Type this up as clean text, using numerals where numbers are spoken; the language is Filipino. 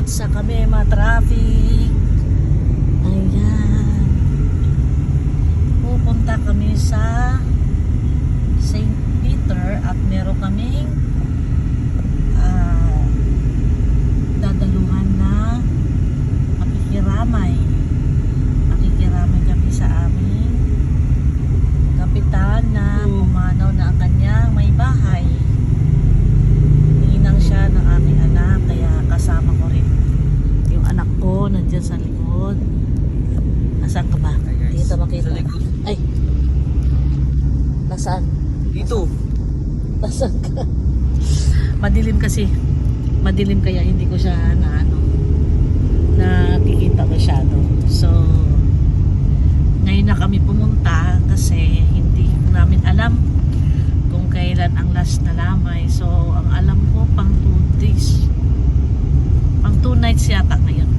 EDSA kami, traffic. Ayan. Pupunta kami sa St. Peter at meron kaming dadaluhan na makikiramay. Makikiramay kami sa aming kapitan na pumanaw na ang kanyang may bahay. Ninang siya ng aking anak, kaya kasama ko rin yung anak ko nandiyan sa likod. Nasaan ka ba? Dito makita. Ay, nasaan? Dito. Nasaan ka? Madilim kasi. Madilim kaya hindi ko siya nakikita masyado. So ngayon na kami pumunta kasi hindi namin alam kung kailan ang last na lamay. So ang alam ko pang 2 days, pang 2 nights yata ngayon.